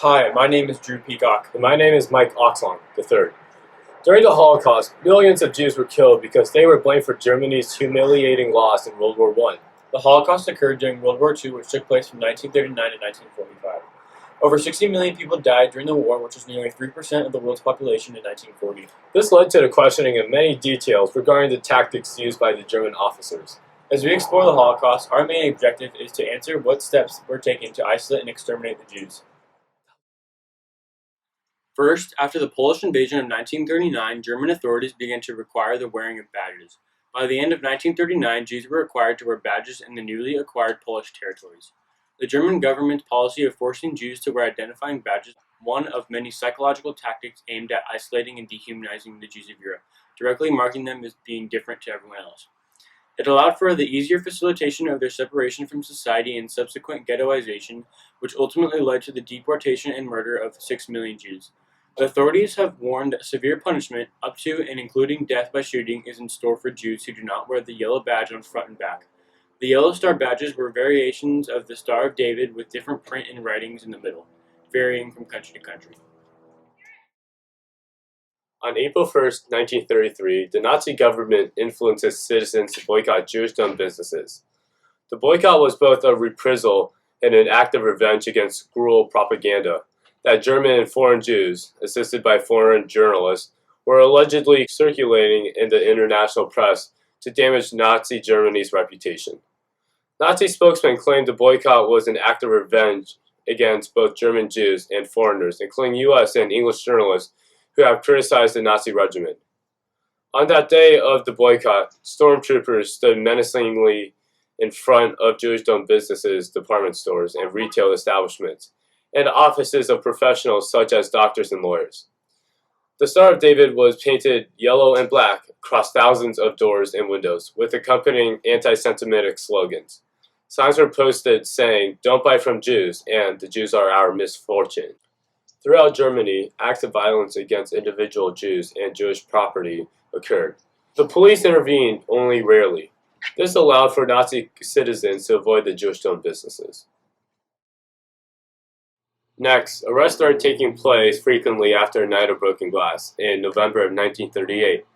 Hi, my name is Drew Peacock. And my name is Mike Oxlong III. During the Holocaust, millions of Jews were killed because they were blamed for Germany's humiliating loss in World War I. The Holocaust occurred during World War II, which took place from 1939 to 1945. Over 60 million people died during the war, which was nearly 3% of the world's population in 1940. This led to the questioning of many details regarding the tactics used by the German officers. As we explore the Holocaust, our main objective is to answer what steps were taken to isolate and exterminate the Jews. First, after the Polish invasion of 1939, German authorities began to require the wearing of badges. By the end of 1939, Jews were required to wear badges in the newly acquired Polish territories. The German government's policy of forcing Jews to wear identifying badges was one of many psychological tactics aimed at isolating and dehumanizing the Jews of Europe, directly marking them as being different to everyone else. It allowed for the easier facilitation of their separation from society and subsequent ghettoization, which ultimately led to the deportation and murder of 6 million Jews. The authorities have warned that severe punishment, up to and including death by shooting, is in store for Jews who do not wear the yellow badge on front and back. The yellow star badges were variations of the Star of David with different print and writings in the middle, varying from country to country. On April 1st, 1933, the Nazi government influenced its citizens to boycott Jewish-owned businesses. The boycott was both a reprisal and an act of revenge against cruel propaganda that German and foreign Jews, assisted by foreign journalists, were allegedly circulating in the international press to damage Nazi Germany's reputation. Nazi spokesmen claimed the boycott was an act of revenge against both German Jews and foreigners, including U.S. and English journalists who have criticized the Nazi regime. On that day of the boycott, stormtroopers stood menacingly in front of Jewish-owned businesses, department stores, and retail establishments, and offices of professionals such as doctors and lawyers. The Star of David was painted yellow and black across thousands of doors and windows, with accompanying anti-Semitic slogans. Signs were posted saying, "Don't buy from Jews," and "The Jews are our misfortune." Throughout Germany, acts of violence against individual Jews and Jewish property occurred. The police intervened only rarely. This allowed for Nazi citizens to avoid the Jewish-owned businesses. Next, arrests started taking place frequently after a night of broken glass in November of 1938.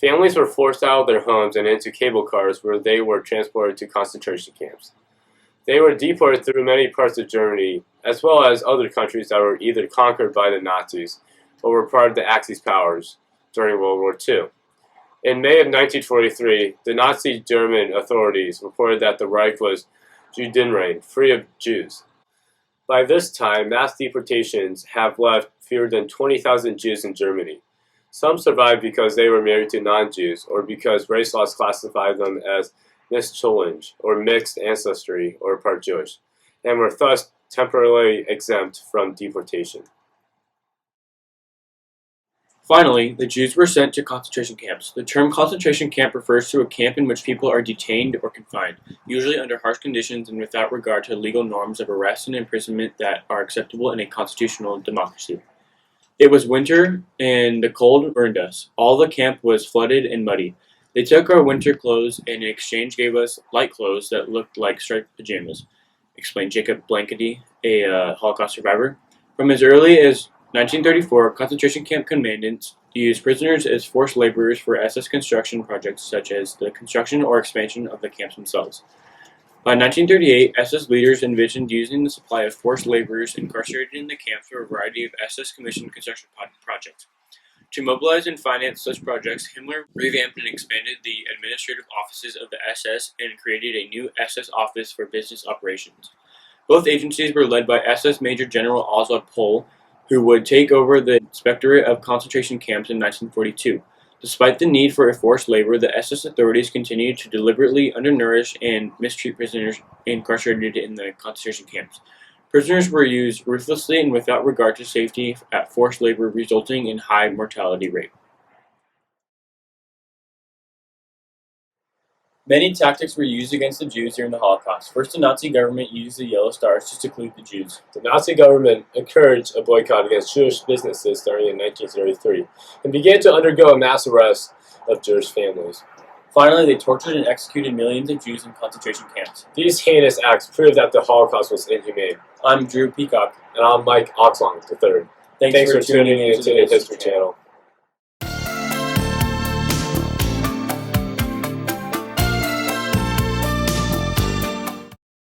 Families were forced out of their homes and into cable cars where they were transported to concentration camps. They were deported through many parts of Germany, as well as other countries that were either conquered by the Nazis or were part of the Axis powers during World War II. In May of 1943, the Nazi German authorities reported that the Reich was Judenrein, free of Jews. By this time, mass deportations have left fewer than 20,000 Jews in Germany. Some survived because they were married to non-Jews or because race laws classified them as Mischlinge, or mixed ancestry, or part Jewish, and were thus temporarily exempt from deportation. Finally, the Jews were sent to concentration camps. The term concentration camp refers to a camp in which people are detained or confined, usually under harsh conditions and without regard to legal norms of arrest and imprisonment that are acceptable in a constitutional democracy. It was winter, and the cold burned us. All the camp was flooded and muddy. They took our winter clothes and in exchange gave us light clothes that looked like striped pajamas, explained Jacob Blankety, a Holocaust survivor. From as early as 1934, concentration camp commandants used prisoners as forced laborers for SS construction projects such as the construction or expansion of the camps themselves. By 1938, SS leaders envisioned using the supply of forced laborers incarcerated in the camps for a variety of SS-commissioned construction projects. To mobilize and finance such projects, Himmler revamped and expanded the administrative offices of the SS and created a new SS office for business operations. Both agencies were led by SS Major General Oswald Pohl, who would take over the Inspectorate of Concentration Camps in 1942. Despite the need for forced labor, the SS authorities continued to deliberately undernourish and mistreat prisoners incarcerated in the concentration camps. Prisoners were used ruthlessly and without regard to safety at forced labor, resulting in high mortality rate. Many tactics were used against the Jews during the Holocaust. First, the Nazi government used the yellow stars to seclude the Jews. The Nazi government encouraged a boycott against Jewish businesses starting in 1933 and began to undergo a mass arrest of Jewish families. Finally, they tortured and executed millions of Jews in concentration camps. These heinous acts prove that the Holocaust was inhumane. I'm Drew Peacock. And I'm Mike Oxlong III. Thanks for tuning into the History Channel.